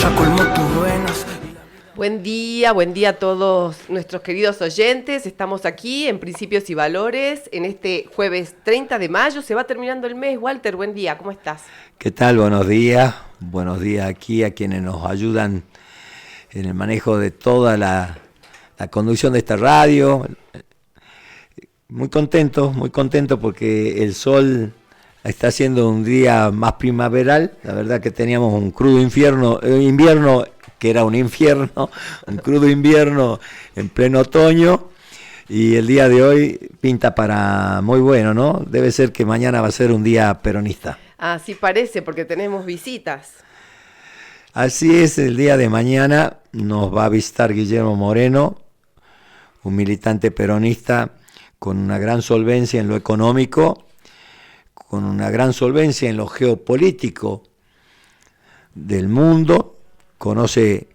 ya colmó tus venas. Buen día a todos nuestros queridos oyentes. Estamos aquí en Principios y Valores en este jueves 30 de mayo. Se va terminando el mes. Walter, buen día, ¿cómo estás? ¿Qué tal? Buenos días. Buenos días aquí a quienes nos ayudan en el manejo de toda la conducción de esta radio. Muy contento porque el sol está haciendo un día más primaveral. La verdad que teníamos un crudo invierno que era un infierno, un crudo invierno en pleno otoño, y el día de hoy pinta para muy bueno, ¿no? Debe ser que mañana va a ser un día peronista. Así parece, porque tenemos visitas. Así es, el día de mañana nos va a visitar Guillermo Moreno, un militante peronista con una gran solvencia en lo económico, con una gran solvencia en lo geopolítico del mundo. Conoce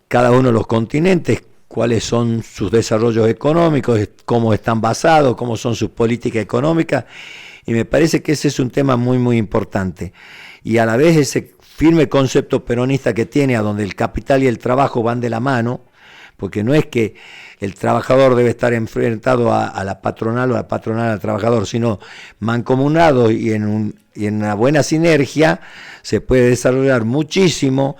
cada uno de los continentes, cuáles son sus desarrollos económicos, cómo están basados, cómo son sus políticas económicas, y me parece que ese es un tema muy muy importante. Y a la vez ese firme concepto peronista que tiene, a donde el capital y el trabajo van de la mano, porque no es que el trabajador debe estar enfrentado a la patronal o la patronal al trabajador, sino mancomunados y en una buena sinergia se puede desarrollar muchísimo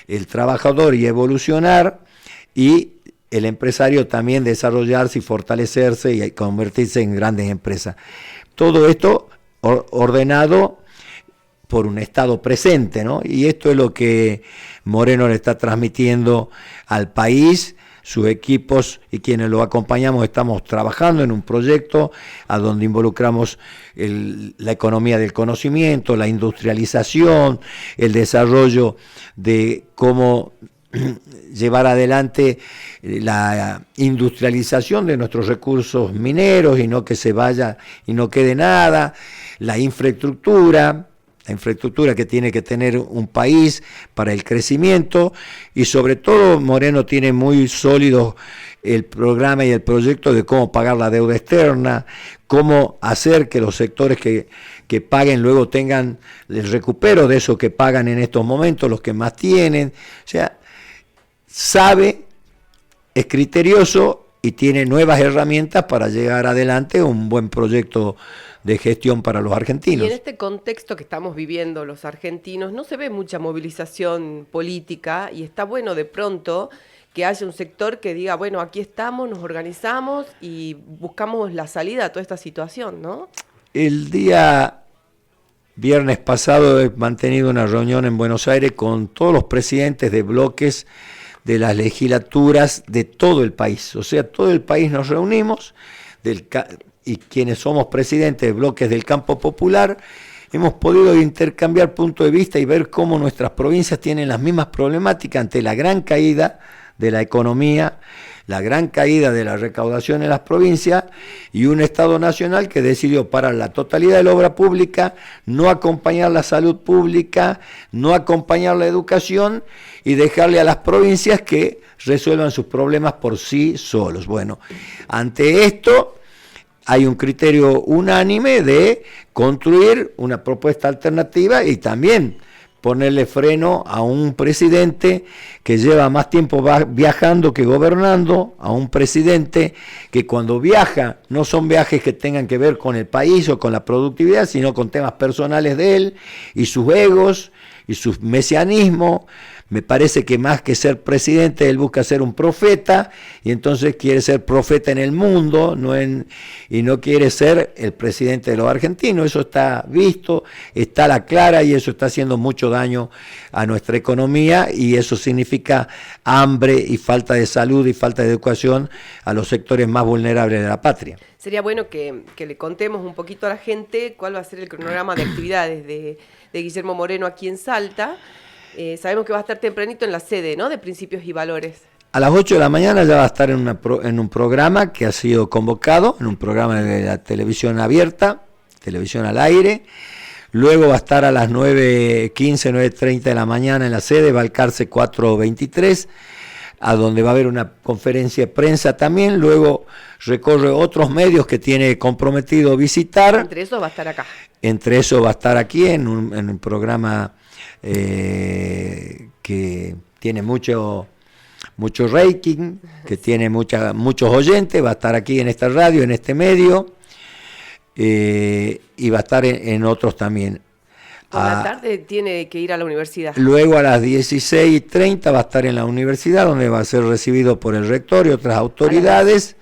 el trabajador y evolucionar, y el empresario también desarrollarse y fortalecerse y convertirse en grandes empresas. Todo esto ordenado por un Estado presente, ¿no? Y esto es lo que Moreno le está transmitiendo al país. Sus equipos y quienes lo acompañamos estamos trabajando en un proyecto a donde involucramos la economía del conocimiento, la industrialización, el desarrollo de cómo llevar adelante la industrialización de nuestros recursos mineros y no que se vaya y no quede nada, la infraestructura que tiene que tener un país para el crecimiento, y sobre todo Moreno tiene muy sólido el programa y el proyecto de cómo pagar la deuda externa, cómo hacer que los sectores que paguen luego tengan el recupero de eso que pagan en estos momentos, los que más tienen. O sea, sabe, es criterioso y tiene nuevas herramientas para llegar adelante a un buen proyecto de gestión para los argentinos. Y en este contexto que estamos viviendo los argentinos, no se ve mucha movilización política, y está bueno de pronto que haya un sector que diga, bueno, aquí estamos, nos organizamos y buscamos la salida a toda esta situación, ¿no? El día viernes pasado he mantenido una reunión en Buenos Aires con todos los presidentes de bloques de las legislaturas de todo el país. O sea, todo el país nos reunimos, y quienes somos presidentes de bloques del campo popular, hemos podido intercambiar puntos de vista y ver cómo nuestras provincias tienen las mismas problemáticas ante la gran caída de la economía, la gran caída de la recaudación en las provincias, y un Estado nacional que decidió parar la totalidad de la obra pública, no acompañar la salud pública, no acompañar la educación, y dejarle a las provincias que resuelvan sus problemas por sí solos. Bueno, ante esto hay un criterio unánime de construir una propuesta alternativa y también ponerle freno a un presidente que lleva más tiempo viajando que gobernando, a un presidente que cuando viaja no son viajes que tengan que ver con el país o con la productividad, sino con temas personales de él y sus egos y su mesianismo. Me parece que más que ser presidente, él busca ser un profeta, y entonces quiere ser profeta en el mundo, y no quiere ser el presidente de los argentinos. Eso está visto, está a la clara, y eso está haciendo mucho daño a nuestra economía, y eso significa hambre y falta de salud y falta de educación a los sectores más vulnerables de la patria. Sería bueno que le contemos un poquito a la gente cuál va a ser el cronograma de actividades de Guillermo Moreno aquí en Salta. Sabemos que va a estar tempranito en la sede, ¿no?, de Principios y Valores. A las 8 de la mañana ya va a estar en un programa que ha sido convocado, en un programa de la televisión abierta, televisión al aire. Luego va a estar a las 9:15, 9:30 de la mañana en la sede, Balcarce 423, a donde va a haber una conferencia de prensa también. Luego recorre otros medios que tiene comprometido visitar. Entre esos va a estar acá. Entre esos va a estar aquí en un programa que tiene mucho rating, que tiene muchos oyentes, va a estar aquí en esta radio, en este medio, y va a estar en otros también. Por la tarde tiene que ir a la universidad. Luego a las 16:30 va a estar en la universidad, donde va a ser recibido por el rector y otras autoridades,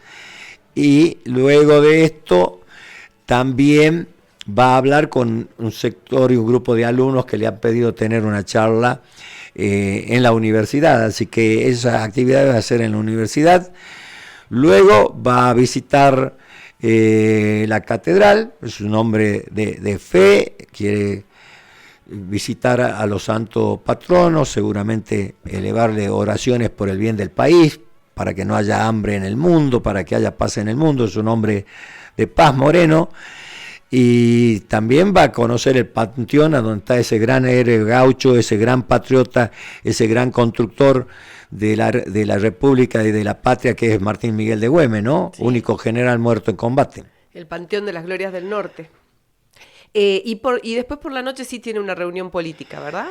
y luego de esto también va a hablar con un sector y un grupo de alumnos que le han pedido tener una charla en la universidad, así que esa actividad va a ser en la universidad. Luego va a visitar la catedral, es un hombre de fe, quiere visitar a los santos patronos, seguramente elevarle oraciones por el bien del país, para que no haya hambre en el mundo, para que haya paz en el mundo. Es un hombre de paz, Moreno. Y también va a conocer el panteón, a donde está ese gran héroe gaucho, ese gran patriota, ese gran constructor de la República y de la patria, que es Martín Miguel de Güemes, ¿no? Sí. Único general muerto en combate. El Panteón de las Glorias del Norte. Y después por la noche sí tiene una reunión política, ¿verdad?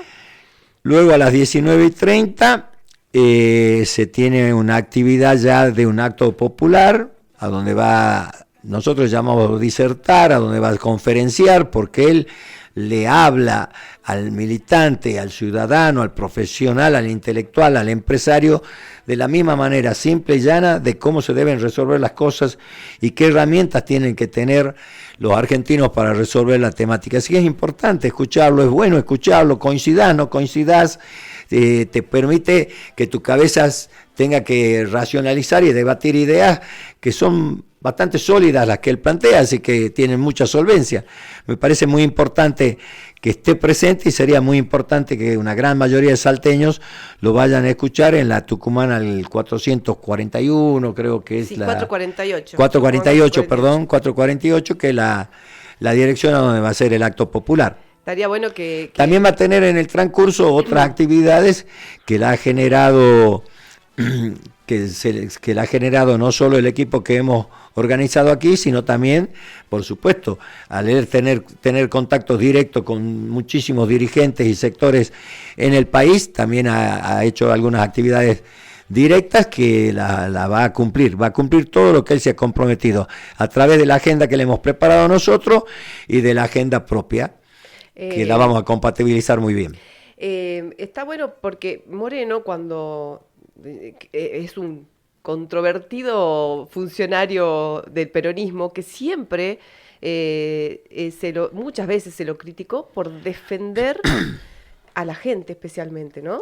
Luego a las 19:30 se tiene una actividad ya de un acto popular, a donde va, nosotros llamamos disertar, a donde va a conferenciar, porque él le habla al militante, al ciudadano, al profesional, al intelectual, al empresario, de la misma manera, simple y llana, de cómo se deben resolver las cosas y qué herramientas tienen que tener los argentinos para resolver la temática. Así que es importante escucharlo, es bueno escucharlo, coincidas, no coincidas, te permite que tu cabeza tenga que racionalizar y debatir ideas que son bastante sólidas las que él plantea, así que tienen mucha solvencia. Me parece muy importante que esté presente y sería muy importante que una gran mayoría de salteños lo vayan a escuchar en la Tucumán al 441, creo que es sí, la... 448. 448, perdón, 448, que es la dirección a donde va a ser el acto popular. Estaría bueno que... También va a tener en el transcurso otras actividades que la ha generado... que la ha generado no solo el equipo que hemos organizado aquí, sino también, por supuesto, al él tener contactos directos con muchísimos dirigentes y sectores en el país, también ha hecho algunas actividades directas que la va a cumplir todo lo que él se ha comprometido a través de la agenda que le hemos preparado nosotros y de la agenda propia, que la vamos a compatibilizar muy bien. Está bueno porque Moreno, cuando es un controvertido funcionario del peronismo que siempre muchas veces se lo criticó por defender a la gente especialmente, ¿no?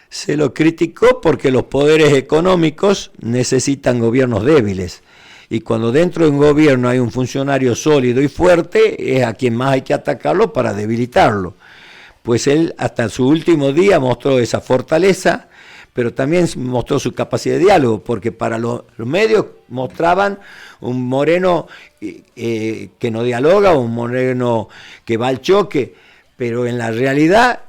Se lo criticó porque los poderes económicos necesitan gobiernos débiles, y cuando dentro de un gobierno hay un funcionario sólido y fuerte, es a quien más hay que atacarlo para debilitarlo. Pues él hasta su último día mostró esa fortaleza, pero también mostró su capacidad de diálogo, porque para los medios mostraban un Moreno que no dialoga, un Moreno que va al choque, pero en la realidad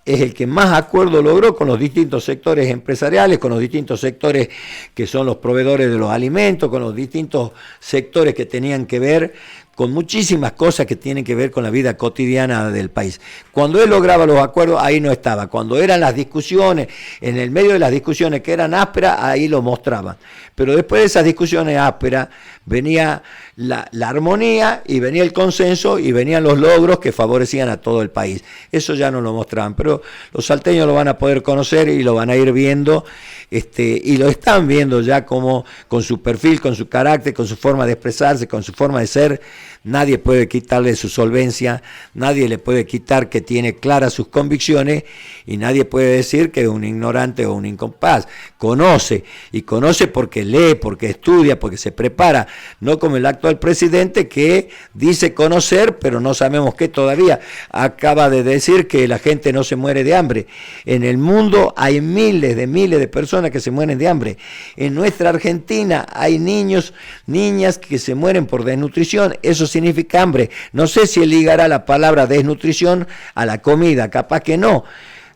es el que más acuerdo logró con los distintos sectores empresariales, con los distintos sectores que son los proveedores de los alimentos, con los distintos sectores que tenían que ver con muchísimas cosas que tienen que ver con la vida cotidiana del país. Cuando él lograba los acuerdos, ahí no estaba. Cuando eran las discusiones, en el medio de las discusiones que eran ásperas, ahí lo mostraban. Pero después de esas discusiones ásperas, venía la armonía y venía el consenso y venían los logros que favorecían a todo el país. Eso ya no lo mostraban, pero los salteños lo van a poder conocer y lo van a ir viendo, y lo están viendo ya como con su perfil, con su carácter, con su forma de expresarse, con su forma de ser. Nadie puede quitarle su solvencia, nadie le puede quitar que tiene claras sus convicciones, y nadie puede decir que es un ignorante o un incapaz. Conoce, y conoce porque lee, porque estudia, porque se prepara, no como el actual presidente que dice conocer, pero no sabemos qué todavía. Acaba de decir que la gente no se muere de hambre. En el mundo hay miles de personas que se mueren de hambre. En nuestra Argentina hay niños, niñas que se mueren por desnutrición. Eso significa hambre. No sé si él ligará la palabra desnutrición a la comida, capaz que no.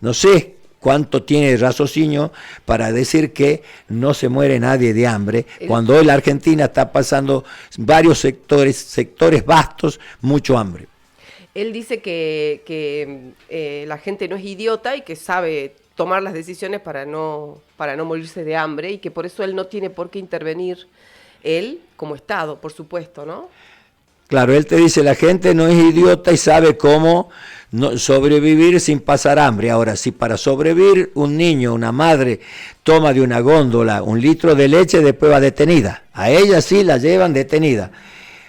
No sé cuánto tiene raciocinio para decir que no se muere nadie de hambre, cuando hoy la Argentina está pasando varios sectores vastos, mucho hambre. Él dice que la gente no es idiota y que sabe tomar las decisiones para no morirse de hambre, y que por eso él no tiene por qué intervenir, él como Estado, por supuesto, ¿no? Claro, él te dice, la gente no es idiota y sabe cómo sobrevivir sin pasar hambre. Ahora, si para sobrevivir un niño, una madre, toma de una góndola 1 litro de leche, después va detenida. A ella sí la llevan detenida.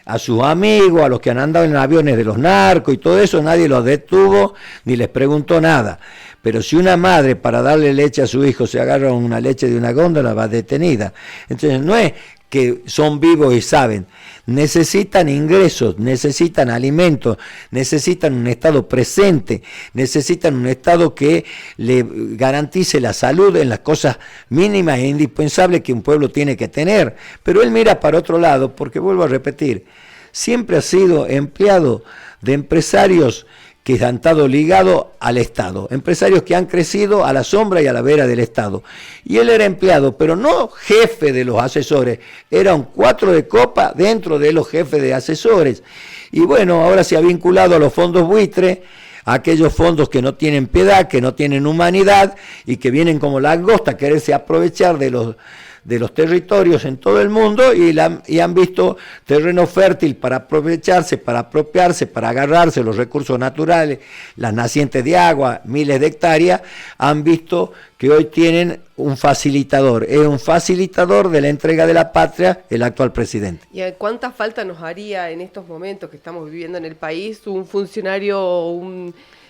A sus amigos, a los que han andado en aviones de los narcos y todo eso, nadie los detuvo ni les preguntó nada. Pero si una madre para darle leche a su hijo se agarra una leche de una góndola, va detenida. Entonces no es que son vivos y saben, necesitan ingresos, necesitan alimentos, necesitan un Estado presente, necesitan un Estado que le garantice la salud en las cosas mínimas e indispensables que un pueblo tiene que tener. Pero él mira para otro lado, porque vuelvo a repetir, siempre ha sido empleado de empresarios que han estado ligados al Estado, empresarios que han crecido a la sombra y a la vera del Estado. Y él era empleado, pero no jefe de los asesores, era un 4 de copa dentro de los jefes de asesores. Y bueno, ahora se ha vinculado a los fondos buitre, a aquellos fondos que no tienen piedad, que no tienen humanidad y que vienen como langosta a quererse aprovechar de los territorios en todo el mundo y han visto terreno fértil para aprovecharse, para apropiarse, para agarrarse los recursos naturales, las nacientes de agua, miles de hectáreas, han visto que hoy tienen un facilitador. Es un facilitador de la entrega de la patria el actual presidente. ¿Y cuánta falta nos haría en estos momentos que estamos viviendo en el país un funcionario,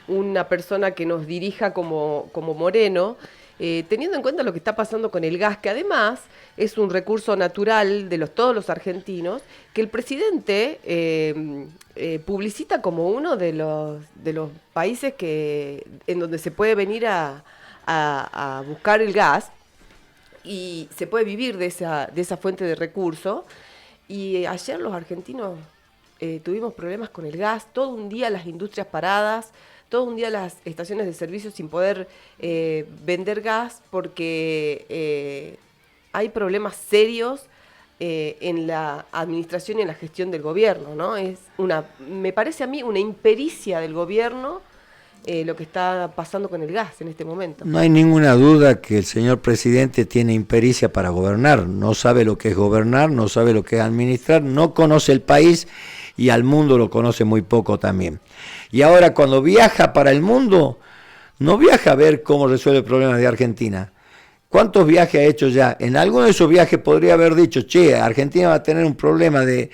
una persona que nos dirija como Moreno? Teniendo en cuenta lo que está pasando con el gas, que además es un recurso natural de todos los argentinos, que el presidente publicita como uno de los países en donde se puede venir a buscar el gas y se puede vivir de esa fuente de recurso. Y ayer los argentinos tuvimos problemas con el gas, todo un día las industrias paradas, todo un día las estaciones de servicio sin poder vender gas porque hay problemas serios en la administración y en la gestión del gobierno, ¿no? Me parece a mí una impericia del gobierno lo que está pasando con el gas en este momento. No hay ninguna duda que el señor presidente tiene impericia para gobernar, no sabe lo que es gobernar, no sabe lo que es administrar, no conoce el país y al mundo lo conoce muy poco también. Y ahora cuando viaja para el mundo, no viaja a ver cómo resuelve el problema de Argentina. ¿Cuántos viajes ha hecho ya? En alguno de esos viajes podría haber dicho, che, Argentina va a tener un problema de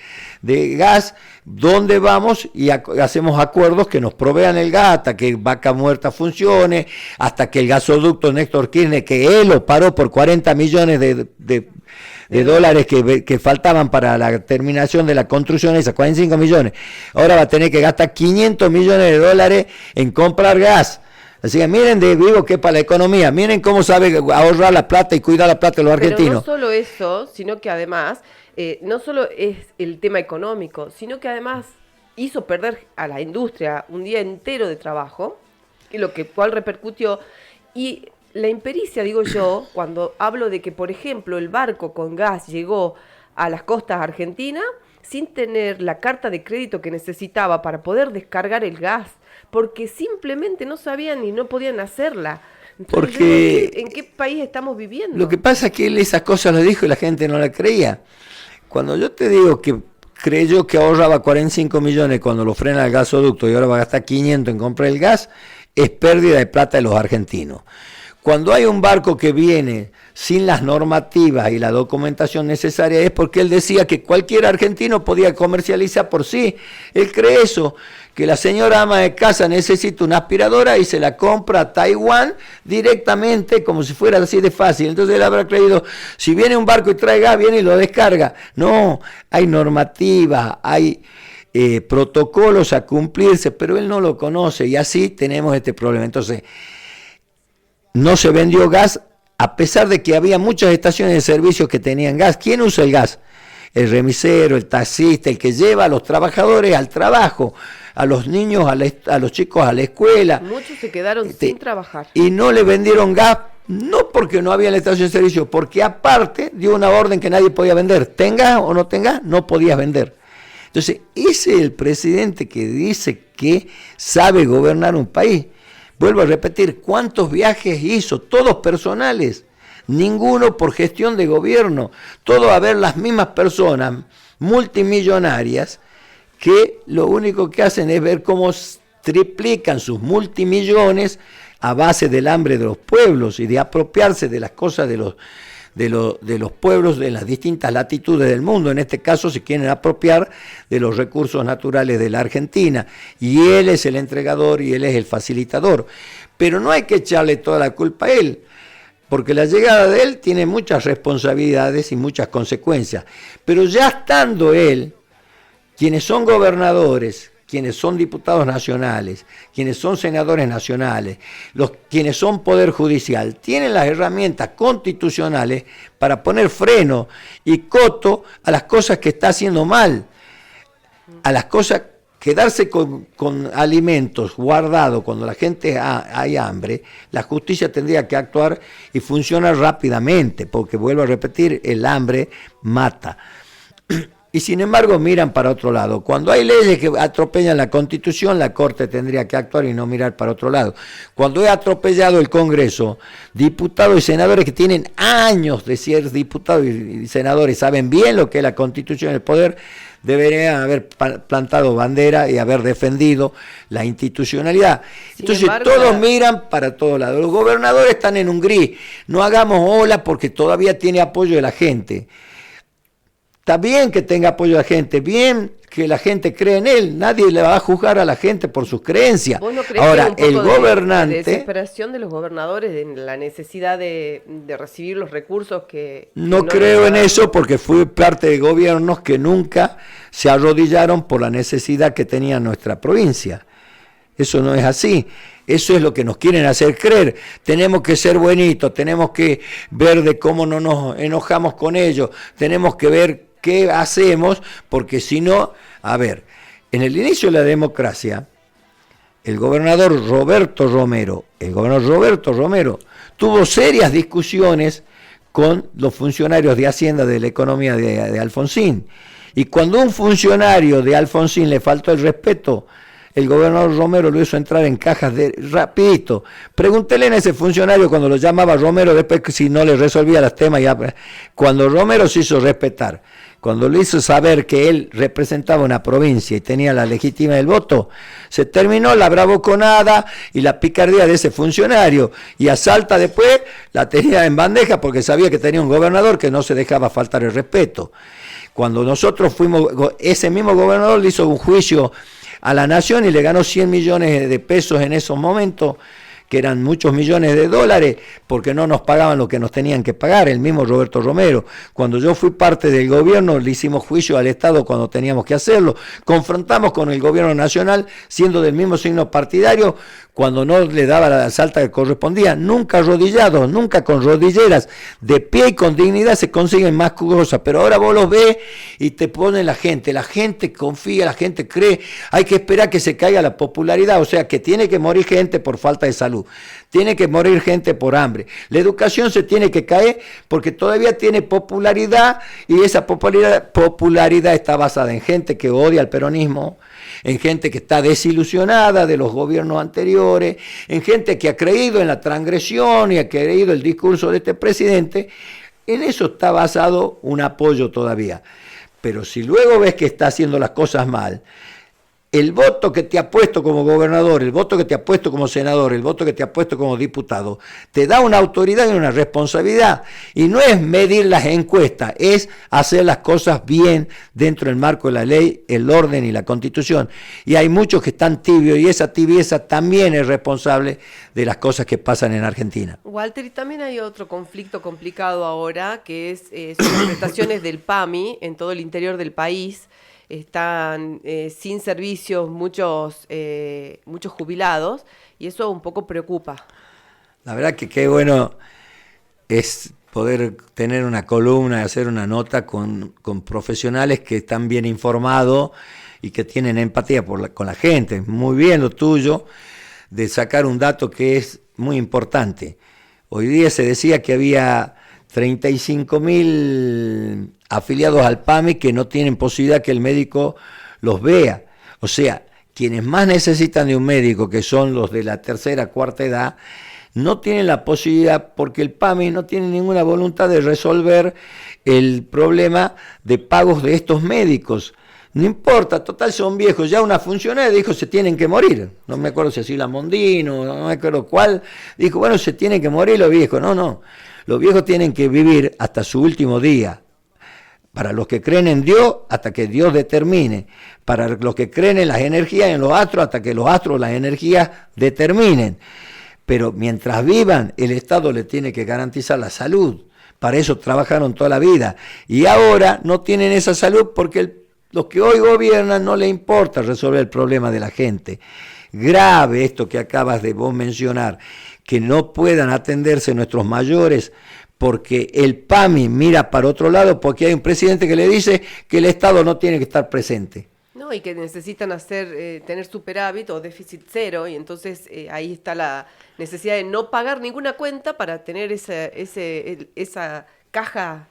gas, ¿dónde vamos? Y hacemos acuerdos que nos provean el gas hasta que Vaca Muerta funcione, hasta que el gasoducto Néstor Kirchner, que él lo paró por 40 millones de dólares que faltaban para la terminación de la construcción, esas 45 millones. Ahora va a tener que gastar 500 millones de dólares en comprar gas. Así que miren de vivo que es para la economía, miren cómo sabe ahorrar la plata y cuidar la plata de los argentinos. Pero no solo eso, sino que además, no solo es el tema económico, sino que además hizo perder a la industria un día entero de trabajo, cual repercutió. Y la impericia, digo yo, cuando hablo de que, por ejemplo, el barco con gas llegó a las costas argentinas sin tener la carta de crédito que necesitaba para poder descargar el gas, porque simplemente no sabían y no podían hacerla. Entonces, porque ¿en qué país estamos viviendo? Lo que pasa es que él esas cosas las dijo y la gente no la creía. Cuando yo te digo que creyó que ahorraba 45 millones cuando lo frena el gasoducto y ahora va a gastar 500 en comprar el gas, es pérdida de plata de los argentinos. Cuando hay un barco que viene sin las normativas y la documentación necesaria es porque él decía que cualquier argentino podía comercializar por sí. Él cree eso, que la señora ama de casa necesita una aspiradora y se la compra a Taiwán directamente como si fuera así de fácil. Entonces él habrá creído, si viene un barco y trae gas, viene y lo descarga. No, hay normativas, hay protocolos a cumplirse, pero él no lo conoce y así tenemos este problema. Entonces, no se vendió gas a pesar de que había muchas estaciones de servicio que tenían gas. ¿Quién usa el gas? El remisero, el taxista, el que lleva a los trabajadores al trabajo, a los niños, a los chicos a la escuela. Muchos se quedaron sin trabajar. Y no le vendieron gas, no porque no había la estación de servicio, porque aparte dio una orden que nadie podía vender. Tengas o no tengas, no podías vender. Entonces, ese es el presidente que dice que sabe gobernar un país. Vuelvo a repetir, ¿cuántos viajes hizo? Todos personales, ninguno por gestión de gobierno, todo a ver las mismas personas multimillonarias que lo único que hacen es ver cómo triplican sus multimillones a base del hambre de los pueblos y de apropiarse de las cosas de los pueblos de las distintas latitudes del mundo. En este caso se quieren apropiar de los recursos naturales de la Argentina, y él es el entregador y él es el facilitador. Pero no hay que echarle toda la culpa a él, porque la llegada de él tiene muchas responsabilidades y muchas consecuencias. Pero ya estando él, quienes son gobernadores, quienes son diputados nacionales, quienes son senadores nacionales, quienes son poder judicial, tienen las herramientas constitucionales para poner freno y coto a las cosas que está haciendo mal, a las cosas, quedarse con alimentos guardados cuando la gente hay hambre. La justicia tendría que actuar y funcionar rápidamente, porque vuelvo a repetir, el hambre mata. Y sin embargo miran para otro lado. Cuando hay leyes que atropellan la Constitución, la Corte tendría que actuar y no mirar para otro lado. Cuando he atropellado el Congreso, diputados y senadores que tienen años de ser diputados y senadores, saben bien lo que es la Constitución y el poder, deberían haber plantado bandera y haber defendido la institucionalidad. Entonces todos miran para todos lados. Los gobernadores están en un gris. No hagamos ola porque todavía tiene apoyo de la gente. Está bien que tenga apoyo de la gente, bien que la gente cree en él, nadie le va a juzgar a la gente por sus creencias. ¿Vos no crees Ahora, que un poco el gobernante... de desesperación de los gobernadores, de la necesidad de recibir los recursos que... No creo en eso, porque fui parte de gobiernos que nunca se arrodillaron por la necesidad que tenía nuestra provincia. Eso no es así. Eso es lo que nos quieren hacer creer. Tenemos que ser buenitos, tenemos que ver de cómo no nos enojamos con ellos, tenemos que ver qué hacemos, porque si no, a ver, en el inicio de la democracia, el gobernador Roberto Romero tuvo serias discusiones con los funcionarios de Hacienda de la economía de Alfonsín. Y cuando a un funcionario de Alfonsín le faltó el respeto, el gobernador Romero lo hizo entrar en cajas rapidito. Pregúntele a ese funcionario cuando lo llamaba Romero, después si no le resolvía los temas. Cuando Romero se hizo respetar, cuando le hizo saber que él representaba una provincia y tenía la legitimidad del voto, se terminó la bravuconada y la picardía de ese funcionario, y a Salta después la tenía en bandeja porque sabía que tenía un gobernador que no se dejaba faltar el respeto. Cuando nosotros fuimos, ese mismo gobernador le hizo un juicio a la nación y le ganó 100 millones de pesos en esos momentos, que eran muchos millones de dólares, porque no nos pagaban lo que nos tenían que pagar, el mismo Roberto Romero. Cuando yo fui parte del gobierno, le hicimos juicio al Estado cuando teníamos que hacerlo, confrontamos con el gobierno nacional, siendo del mismo signo partidario, cuando no le daba la Salta que correspondía, nunca arrodillados, nunca con rodilleras, de pie y con dignidad se consiguen más cosas, pero ahora vos los ves y te ponen la gente confía, la gente cree, hay que esperar que se caiga la popularidad, o sea que tiene que morir gente por falta de salud, tiene que morir gente por hambre, la educación se tiene que caer porque todavía tiene popularidad, y esa popularidad está basada en gente que odia al peronismo, en gente que está desilusionada de los gobiernos anteriores, en gente que ha creído en la transgresión y ha creído el discurso de este presidente. En eso está basado un apoyo todavía. Pero si luego ves que está haciendo las cosas mal, el voto que te ha puesto como gobernador, el voto que te ha puesto como senador, el voto que te ha puesto como diputado, te da una autoridad y una responsabilidad. Y no es medir las encuestas, es hacer las cosas bien dentro del marco de la ley, el orden y la Constitución. Y hay muchos que están tibios, y esa tibieza también es responsable de las cosas que pasan en Argentina. Walter, y también hay otro conflicto complicado ahora, que es sus prestaciones del PAMI en todo el interior del país. Están sin servicios muchos jubilados, y eso un poco preocupa. La verdad que qué bueno es poder tener una columna y hacer una nota con profesionales que están bien informados y que tienen empatía con la gente. Muy bien lo tuyo de sacar un dato que es muy importante. Hoy día se decía que había 35.000 afiliados al PAMI que no tienen posibilidad que el médico los vea. O sea, quienes más necesitan de un médico, que son los de la tercera, cuarta edad, no tienen la posibilidad porque el PAMI no tiene ninguna voluntad de resolver el problema de pagos de estos médicos. No importa, total son viejos. Ya una funcionaria dijo se tienen que morir. No me acuerdo si así la Mondino, no me acuerdo cuál. Dijo, bueno, se tienen que morir los viejos. No. Los viejos tienen que vivir hasta su último día. Para los que creen en Dios, hasta que Dios determine. Para los que creen en las energías, en los astros, hasta que los astros, las energías determinen. Pero mientras vivan, el Estado le tiene que garantizar la salud. Para eso trabajaron toda la vida. Y ahora no tienen esa salud porque los que hoy gobiernan no les importa resolver el problema de la gente. Grave esto que acabas de vos mencionar, que no puedan atenderse nuestros mayores porque el PAMI mira para otro lado porque hay un presidente que le dice que el Estado no tiene que estar presente. No, y que necesitan tener superávit o déficit cero, y entonces ahí está la necesidad de no pagar ninguna cuenta para tener esa caja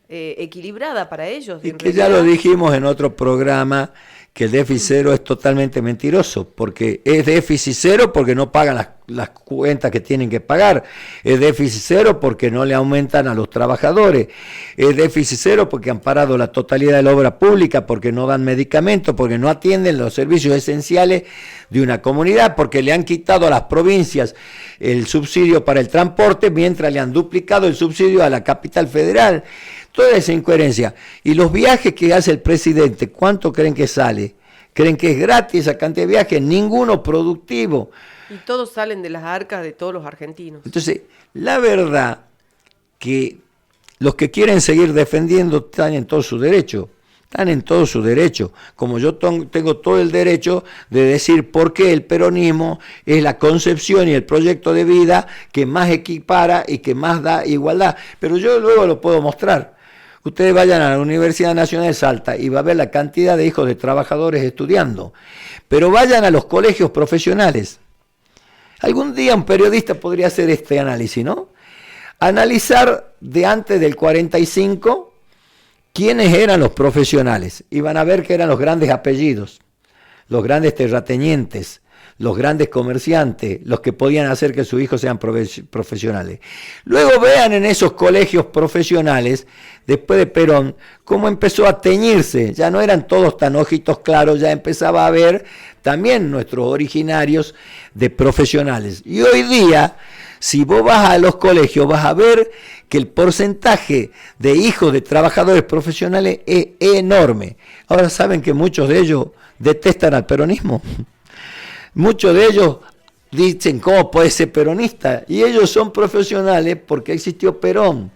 equilibrada para ellos. Y que ya lo dijimos en otro programa, que el déficit cero es totalmente mentiroso, porque es déficit cero porque no pagan las cuentas que tienen que pagar, es déficit cero porque no le aumentan a los trabajadores, es déficit cero porque han parado la totalidad de la obra pública, porque no dan medicamentos, porque no atienden los servicios esenciales de una comunidad, porque le han quitado a las provincias el subsidio para el transporte, mientras le han duplicado el subsidio a la capital federal. Toda esa incoherencia. Y los viajes que hace el presidente, ¿cuánto creen que sale? ¿Creen que es gratis esa cantidad de viajes? Ninguno productivo. Y todos salen de las arcas de todos los argentinos. Entonces, la verdad que los que quieren seguir defendiendo están en todo su derecho. Están en todo su derecho. Como yo tengo todo el derecho de decir por qué el peronismo es la concepción y el proyecto de vida que más equipara y que más da igualdad. Pero yo luego lo puedo mostrar. Ustedes vayan a la Universidad Nacional de Salta y va a ver la cantidad de hijos de trabajadores estudiando. Pero vayan a los colegios profesionales. Algún día un periodista podría hacer este análisis, ¿no? Analizar de antes del 45 quiénes eran los profesionales. Y van a ver que eran los grandes apellidos, los grandes terratenientes, los grandes comerciantes, los que podían hacer que sus hijos sean profesionales. Luego vean en esos colegios profesionales, después de Perón, cómo empezó a teñirse. Ya no eran todos tan ojitos claros, ya empezaba a haber también nuestros originarios de profesionales. Y hoy día, si vos vas a los colegios, vas a ver que el porcentaje de hijos de trabajadores profesionales es enorme. Ahora saben que muchos de ellos detestan al peronismo. Muchos de ellos dicen, ¿cómo puede ser peronista? Y ellos son profesionales porque existió Perón.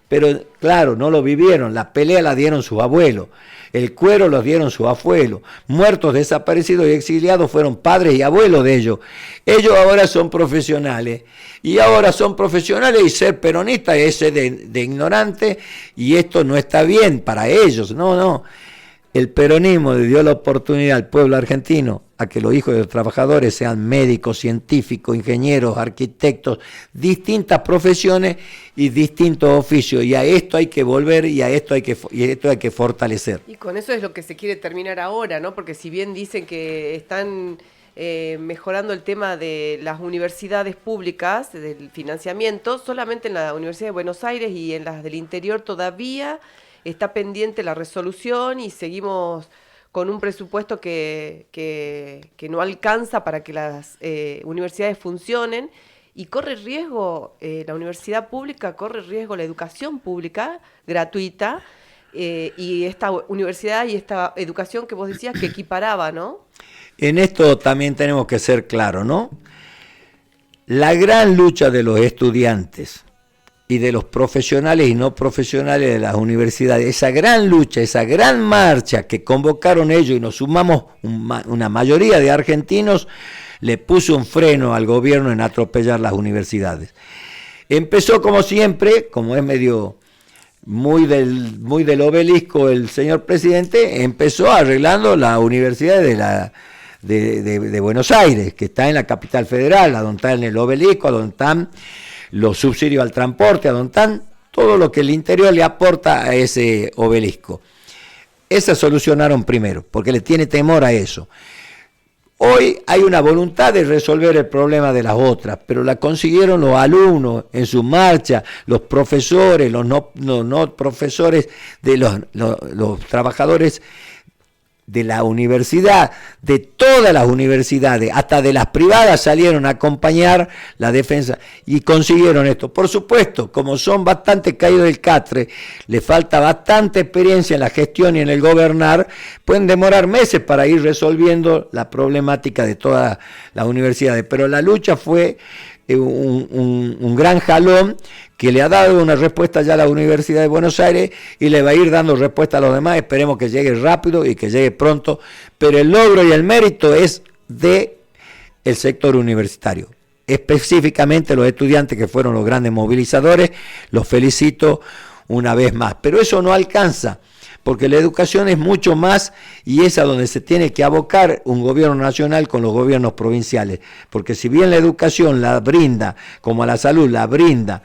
Pero claro, no lo vivieron, la pelea la dieron sus abuelos, el cuero los dieron sus abuelos, muertos, desaparecidos y exiliados fueron padres y abuelos de ellos. Ellos ahora son profesionales, y ahora son profesionales y ser peronista es ser de ignorante, y esto no está bien para ellos, no. El peronismo le dio la oportunidad al pueblo argentino a que los hijos de los trabajadores sean médicos, científicos, ingenieros, arquitectos, distintas profesiones y distintos oficios. Y a esto hay que volver y esto hay que fortalecer. Y con eso es lo que se quiere terminar ahora, ¿no? Porque si bien dicen que están mejorando el tema de las universidades públicas, del financiamiento, solamente en la Universidad de Buenos Aires y en las del interior todavía está pendiente la resolución y seguimos con un presupuesto que no alcanza para que las universidades funcionen, y corre riesgo la universidad pública, corre riesgo la educación pública gratuita, y esta universidad y esta educación que vos decías que equiparaba, ¿no? En esto también tenemos que ser claros, ¿no? La gran lucha de los estudiantes y de los profesionales y no profesionales de las universidades, esa gran lucha, esa gran marcha que convocaron ellos y nos sumamos una mayoría de argentinos, le puso un freno al gobierno en atropellar las universidades. Empezó como siempre, como es medio muy del obelisco el señor presidente, empezó arreglando la universidad de Buenos Aires, que está en la capital federal, a donde está en el obelisco, a donde están los subsidios al transporte, a donde están todo lo que el interior le aporta a ese obelisco. Esas solucionaron primero, porque le tiene temor a eso. Hoy hay una voluntad de resolver el problema de las otras, pero la consiguieron los alumnos en su marcha, los profesores, los no profesores, de los trabajadores de la universidad, de todas las universidades, hasta de las privadas, salieron a acompañar la defensa y consiguieron esto. Por supuesto, como son bastante caídos del catre, les falta bastante experiencia en la gestión y en el gobernar, pueden demorar meses para ir resolviendo la problemática de todas las universidades. Pero la lucha fue un gran jalón que le ha dado una respuesta ya a la Universidad de Buenos Aires y le va a ir dando respuesta a los demás. Esperemos que llegue rápido y que llegue pronto, pero el logro y el mérito es de el sector universitario, específicamente los estudiantes que fueron los grandes movilizadores. Los felicito una vez más, pero eso no alcanza, porque la educación es mucho más y es a donde se tiene que abocar un gobierno nacional con los gobiernos provinciales, porque si bien la educación la brinda, como a la salud la brinda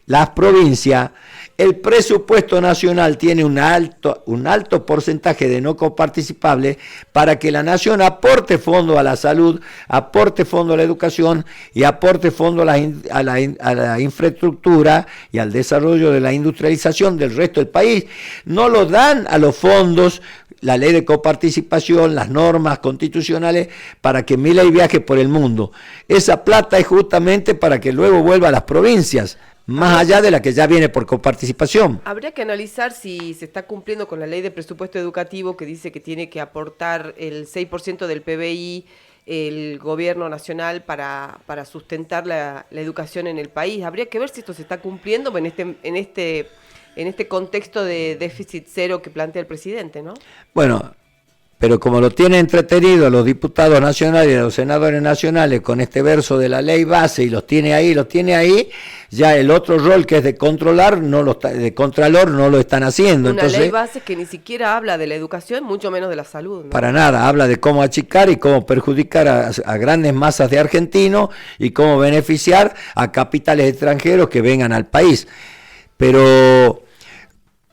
las provincias, el presupuesto nacional tiene un alto porcentaje de no coparticipables para que la nación aporte fondo a la salud, aporte fondo a la educación y aporte fondo a la infraestructura y al desarrollo de la industrialización del resto del país. No lo dan a los fondos la ley de coparticipación, las normas constitucionales para que Milei viaje por el mundo. Esa plata es justamente para que luego vuelva a las provincias, más allá de la que ya viene por coparticipación. Habría que analizar si se está cumpliendo con la ley de presupuesto educativo que dice que tiene que aportar el 6% del PBI el gobierno nacional para sustentar la educación en el país. Habría que ver si esto se está cumpliendo en este contexto de déficit cero que plantea el presidente, ¿no? Bueno, pero como lo tiene entretenido a los diputados nacionales y a los senadores nacionales con este verso de la ley base y los tiene ahí, ya el otro rol que es de controlar, de contralor, no lo están haciendo. Una Entonces, ley base que ni siquiera habla de la educación, mucho menos de la salud, ¿no? Para nada, habla de cómo achicar y cómo perjudicar a grandes masas de argentinos y cómo beneficiar a capitales extranjeros que vengan al país. Pero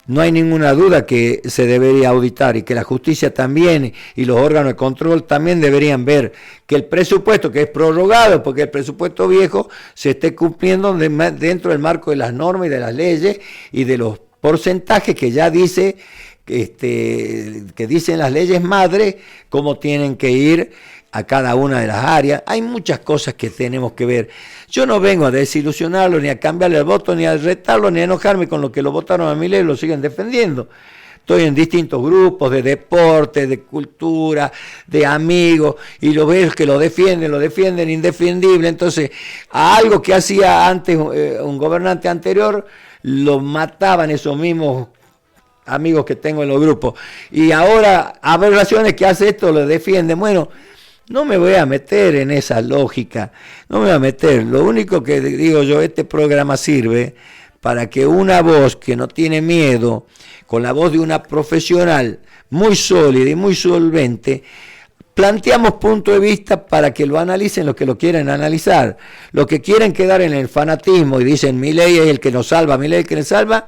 no hay ninguna duda que se debería auditar y que la justicia también y los órganos de control también deberían ver que el presupuesto, que es prorrogado porque el presupuesto viejo, se esté cumpliendo dentro del marco de las normas y de las leyes y de los porcentajes que ya dice que dicen las leyes madres, cómo tienen que ir a cada una de las áreas. Hay muchas cosas que tenemos que ver. Yo no vengo a desilusionarlo, ni a cambiarle el voto, ni a retarlo, ni a enojarme con los que lo votaron a Milei y lo siguen defendiendo. Estoy en distintos grupos de deporte, de cultura, de amigos, y lo veo que lo defienden indefendible. Entonces, a algo que hacía antes un gobernante anterior, lo mataban esos mismos amigos que tengo en los grupos. Y ahora, aberraciones que hace esto, lo defienden. Bueno, no me voy a meter en esa lógica, no me voy a meter. Lo único que digo yo, este programa sirve para que una voz que no tiene miedo, con la voz de una profesional muy sólida y muy solvente, planteamos punto de vista para que lo analicen los que lo quieren analizar. Los que quieren quedar en el fanatismo y dicen Milei es el que nos salva, Milei es el que nos salva,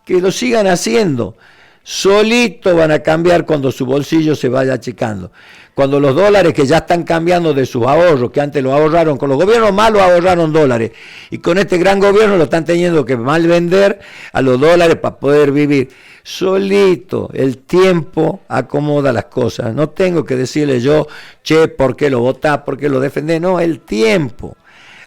que lo sigan haciendo. Solito van a cambiar cuando su bolsillo se vaya achicando. Cuando los dólares que ya están cambiando de sus ahorros, que antes los ahorraron, con los gobiernos malos ahorraron dólares, y con este gran gobierno lo están teniendo que mal vender a los dólares para poder vivir. Solito, el tiempo acomoda las cosas. No tengo que decirle yo, che, ¿por qué lo votás? ¿Por qué lo defendés? No, el tiempo.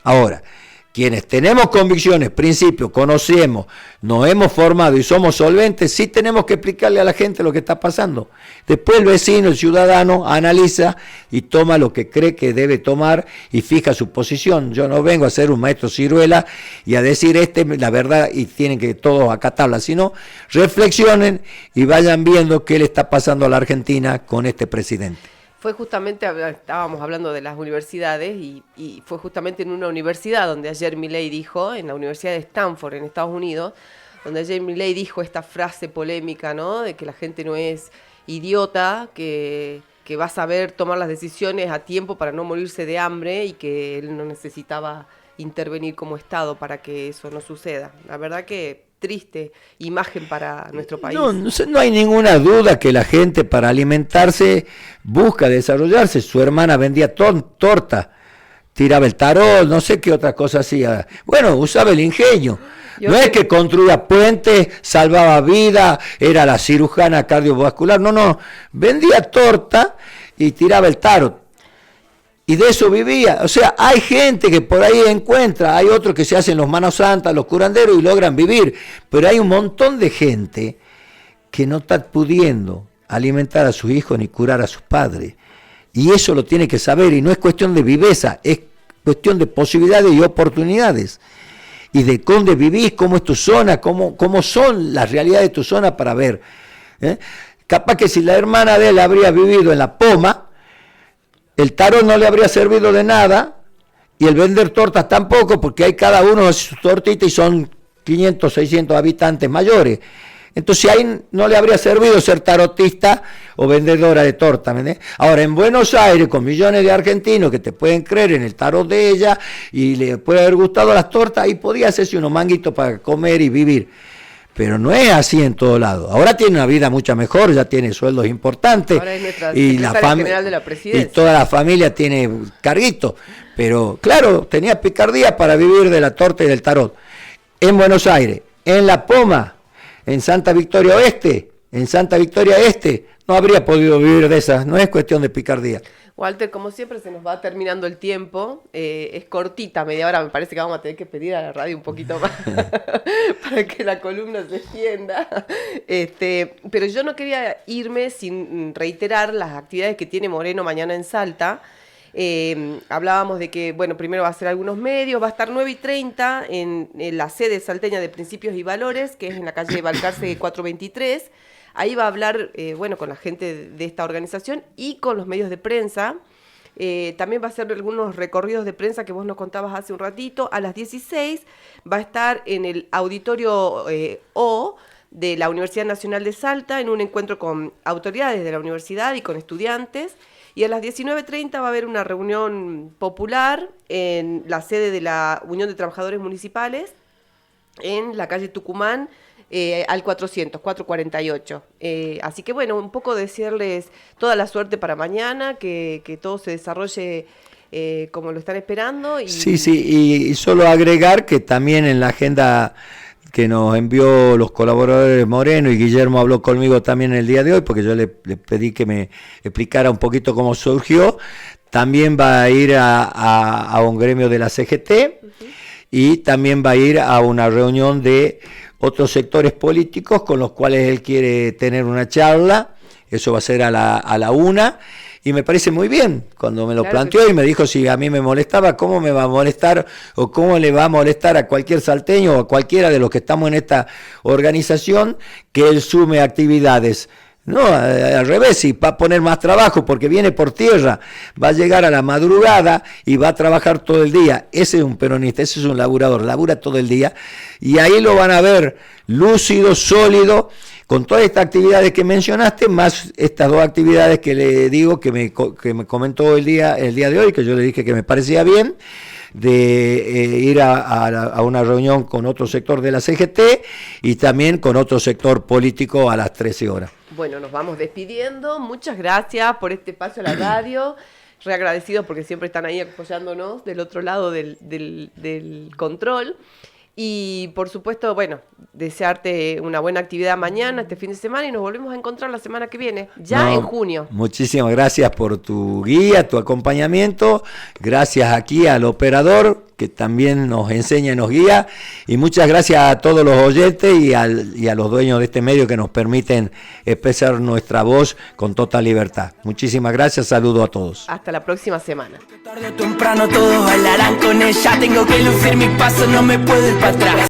Ahora, quienes tenemos convicciones, principios, conocemos, nos hemos formado y somos solventes, sí tenemos que explicarle a la gente lo que está pasando. Después el vecino, el ciudadano, analiza y toma lo que cree que debe tomar y fija su posición. Yo no vengo a ser un maestro ciruela y a decir la verdad y tienen que todos acatarla, sino reflexionen y vayan viendo qué le está pasando a la Argentina con este presidente. Fue justamente, estábamos hablando de las universidades y fue justamente en una universidad donde ayer Milei dijo, en la Universidad de Stanford, en Estados Unidos, donde ayer Milei dijo esta frase polémica, ¿no? De que la gente no es idiota, que va a saber tomar las decisiones a tiempo para no morirse de hambre y que él no necesitaba intervenir como Estado para que eso no suceda. La verdad que triste imagen para nuestro país. No hay ninguna duda que la gente para alimentarse busca desarrollarse. Su hermana vendía torta, tiraba el tarot, no sé qué otra cosa hacía. Bueno, usaba el ingenio. No es que construía puentes, salvaba vida, era la cirujana cardiovascular, no, vendía torta y tiraba el tarot. Y de eso vivía. O sea, hay gente que por ahí encuentra, hay otros que se hacen los manos santas, los curanderos y logran vivir. Pero hay un montón de gente que no está pudiendo alimentar a sus hijos ni curar a sus padres. Y eso lo tiene que saber, y no es cuestión de viveza, es cuestión de posibilidades y oportunidades. Y de dónde vivís, cómo es tu zona, cómo son las realidades de tu zona para ver. Capaz que si la hermana de él habría vivido en La Poma, el tarot no le habría servido de nada, y el vender tortas tampoco, porque hay cada uno de sus tortitas y son 500, 600 habitantes mayores. Entonces ahí no le habría servido ser tarotista o vendedora de torta. Ahora, en Buenos Aires, con millones de argentinos que te pueden creer en el tarot de ella y le puede haber gustado las tortas, ahí podía hacerse unos manguitos para comer y vivir. Pero no es así en todo lado. Ahora tiene una vida mucho mejor, ya tiene sueldos importantes. Ahora es nuestra y general de la presidencia. Y toda la familia tiene carguito. Pero claro, tenía picardía para vivir de la torta y del tarot. En Buenos Aires, en La Poma, en Santa Victoria Oeste, en Santa Victoria Este, no habría podido vivir de esas, no es cuestión de picardía. Walter, como siempre se nos va terminando el tiempo, es cortita, media hora, me parece que vamos a tener que pedir a la radio un poquito más para que la columna se extienda. Pero yo no quería irme sin reiterar las actividades que tiene Moreno mañana en Salta. Hablábamos de que, bueno, primero va a ser algunos medios, va a estar 9:30 en la sede salteña de Principios y Valores, que es en la calle Balcarce 423. Ahí va a hablar, con la gente de esta organización y con los medios de prensa. También va a hacer algunos recorridos de prensa que vos nos contabas hace un ratito. A las 16 va a estar en el auditorio O de la Universidad Nacional de Salta, en un encuentro con autoridades de la universidad y con estudiantes. Y a las 19:30 va a haber una reunión popular en la sede de la Unión de Trabajadores Municipales, en la calle Tucumán, al 448. Así que bueno, un poco desearles toda la suerte para mañana, que todo se desarrolle como lo están esperando. Sí, y solo agregar que también en la agenda que nos envió los colaboradores Moreno, y Guillermo habló conmigo también el día de hoy, porque yo le pedí que me explicara un poquito cómo surgió. También va a ir a un gremio de la CGT, y también va a ir a una reunión de otros sectores políticos con los cuales él quiere tener una charla. Eso va a ser a la 1:00. Y me parece muy bien, cuando me lo planteó y me dijo si a mí me molestaba, ¿cómo me va a molestar o cómo le va a molestar a cualquier salteño o a cualquiera de los que estamos en esta organización que él sume actividades? No, al revés, y va a poner más trabajo porque viene por tierra, va a llegar a la madrugada y va a trabajar todo el día. Ese es un peronista, ese es un laburador, labura todo el día, y ahí lo van a ver lúcido, sólido, con todas estas actividades que mencionaste, más estas dos actividades que le digo, que me comentó el día de hoy, que yo le dije que me parecía bien, de ir a una reunión con otro sector de la CGT y también con otro sector político a las 13 horas. Bueno, nos vamos despidiendo. Muchas gracias por este paso a la radio. Reagradecidos porque siempre están ahí apoyándonos del otro lado del control. Y por supuesto, bueno, desearte una buena actividad mañana, este fin de semana, y nos volvemos a encontrar la semana que viene, en junio. Muchísimas gracias por tu guía, tu acompañamiento. Gracias aquí al operador que también nos enseña y nos guía. Y muchas gracias a todos los oyentes y a los dueños de este medio que nos permiten expresar nuestra voz con total libertad. Muchísimas gracias, saludo a todos. Hasta la próxima semana. Tarde o temprano todos bailarán con ella. Tengo que lucir mi paso, no me puedo ir para atrás.